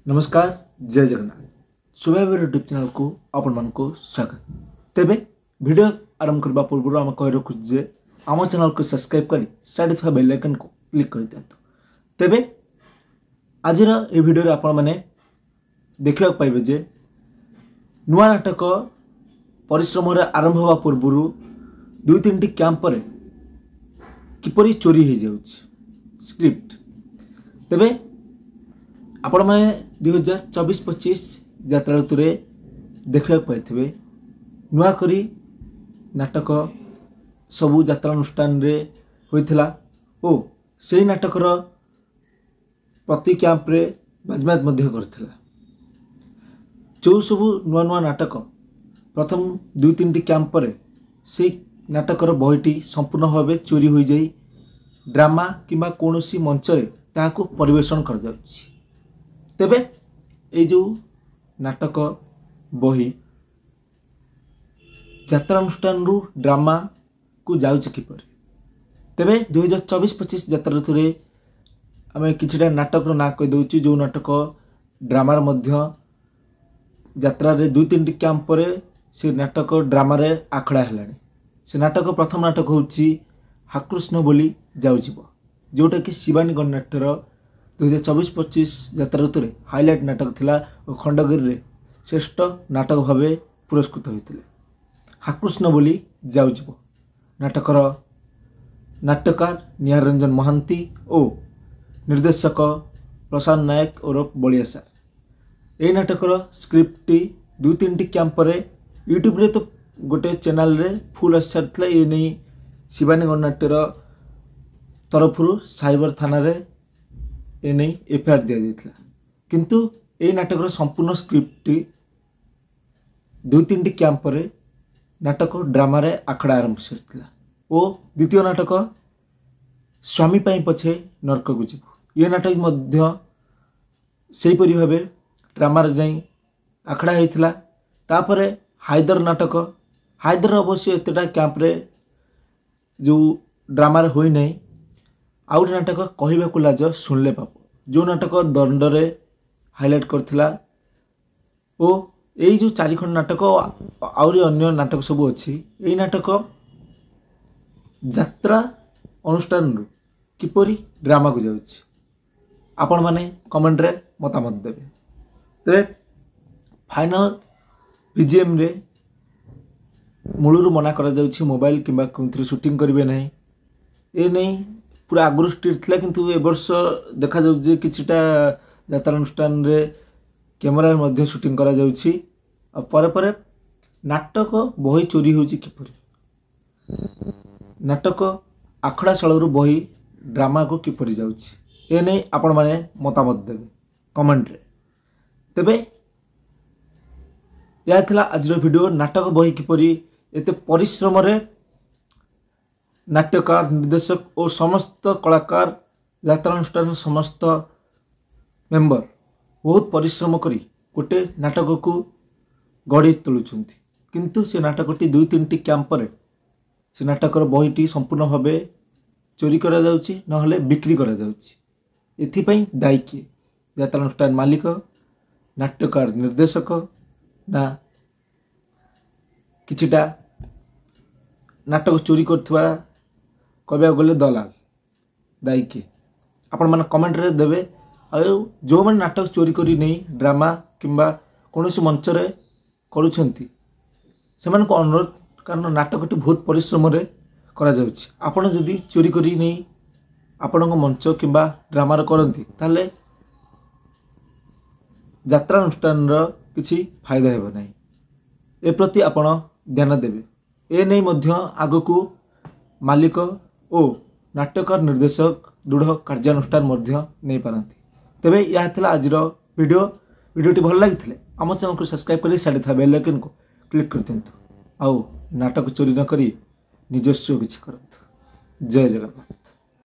नमस्कार जय जगन्नाथ स्वभाव यूट्यूब चैनल को आपण मानक स्वागत। तेबे वीडियो आरंभ करबा पूर्व आम कहि रखु जे आम चैनल को सब्सक्राइब करी साइड था बेल आइकन को क्लिक कर दियंतु। तेबे आजिर ए वीडियो रे आपण माने देखिबा पाइबे जे नुआ नाटक परिश्रम रे आरंभ होबा पूर्व दुई तीन कैंप रे किपरि चोरी हो जाउछ स्क्रिप्ट। तेबे आपण मैंने 2024-25 यात्रा ऋतु देखा पाई नुआ करी नाटक सबू यात्रा अनुष्ठान रे होइथिला ओ से नाटकर प्रति कैंप रे बाजमात मध्य करथिला। जो सबू नुआ नुआ नाटक प्रथम दुई तीन कैंप पर से नाटकर बहीटी संपूर्ण भाव चोरी हो जाई ड्रामा किंबा कोनोसी मंच रे ताको परिवेषण कर जाउछि। तेबे ए जो नाटक बही यात्रा अनुष्ठान रु ड्रामा को जाउछि किपर। तेबे 2024-25 यात्रा ऋतु रे आमे किछटा नाटक ना कहि दउछि जो नाटक ड्रामा मध्य यात्रा रे दुई तीन कैंप पर से नाटक ड्रामा रे आखड़ा हेलानी। से नाटक प्रथम नाटक होछि हाकृष्ण बोली जाउजिबो जोटा कि शिवानी गणनाट्यर 2024-25 यात्रा ऋतु रे हाइलाइट नाटक थिला और खंडगिरी रे श्रेष्ठ नाटक भावे पुरस्कृत होइतिले। हाकृष्ण बोली जाउजिबो नाटकर नाट्यकार निहार रंजन महांती और निर्देशक प्रशांत नायक और बलिया सार। ए नाटकर स्क्रिप्ट दुई तीन कैंप रे यूट्यूब रे तो गोटे चैनल रे फुल आसी सारथिला। ए नै शिवानी गणनाट्यर तरफ साइबर थाना रे ए नहीं एफआईआर दिया जाइथिला। किंतु ए नाटकर संपूर्ण स्क्रिप्ट दुई तीन कैंप पर नाटक ड्रामा रे आखड़ा आरंभ करथिला ओ द्वितीय नाटक स्वामी पाई पछे नरक को जीवु ये नाटक मध्य सेही परि भाबे ड्रामा रे जाई आखड़ा हेतिला। तापरे हायदर नाटक हायदर अवश्य एतटा कैंप रे जो ड्रामा रे होई नै आउट नाटक कहबा को लाज सुनले पाप जो नाटक दंड रे हाइलाइट करथिला ओ एई जो चारि खंड नाटक आउरी अन्य नाटक सब अछि। एई नाटक यात्रा अनुष्ठान रु किपरि ड्रामा को जाउछि आपण माने कमेंट रे मतामत देबे। तबे फाइनल बीजीएम रे मूलरू मना करा जाउछि मोबाइल किंबा कोनथि शूटिंग करिवे नै। ए नै पूरा आगुरी स्ट्रीट थिला किंतु ए वर्ष देखा जाउ जे किछटा यात्रा अनुष्ठान रे कैमरा मध्ये शूटिंग करा जाउछि। आ परे परे नाटक बही चोरी होउछि किपरि नाटक आखड़ा शालरू बही ड्रामा को किपरि जाउछि ए नै आपण माने मतामत देबे कमेंट रे। तबे या थिला आजर वीडियो नाटक बही किपरि एते परिश्रम रे नाट्यकार निर्देशक और समस्त कलाकार यात्रा अनुष्ठान समस्त मेंबर बहुत परिश्रम करी गोटे नाटक को गढ़ी तोलुछंती। किंतु से नाटकटी दुई तीन कैंप पर से नाटकर बहीटी संपूर्ण भाव चोरी करा जाउछि नहले बिक्री करा जाउछि। एथिपई दायी किए यात्रा अनुष्ठान मालिक नाट्यकार निर्देशक ना किछिटा नाटक चोरी करथुवा कहबा गले दलाल दायी किए आपण माने कमेंट रे देबे। आ जो मन नाटक चोरी करी नै ड्रामा किंबा कोनोसी मंच रे करूछंती सेमान को अनुरोध कारण नाटकटी बहुत परिश्रम रे करा जाउछि। आपण जदी चोरी करी नै आपण को मंच किंबा ड्रामा रे करंती ताले यात्रा अनुष्ठान रो किछि फायदा हेबो नै। ए प्रति आपण ध्यान देबे। ए नै मध्य आगो को मालिक ओ नाट्यकार निर्देशक दृढ़ कार्यानुष्ठान मध्य नहीं पारंती। तेबे या थिला आजिर वीडियोटी भल लागिथिले आम चैनल को सब्सक्राइब करी साइड था बेल आइकन को क्लिक कर दियंतु। आउ नाटक चोरी न करी निजस्व किछि करंतु। जय जगन्नाथ।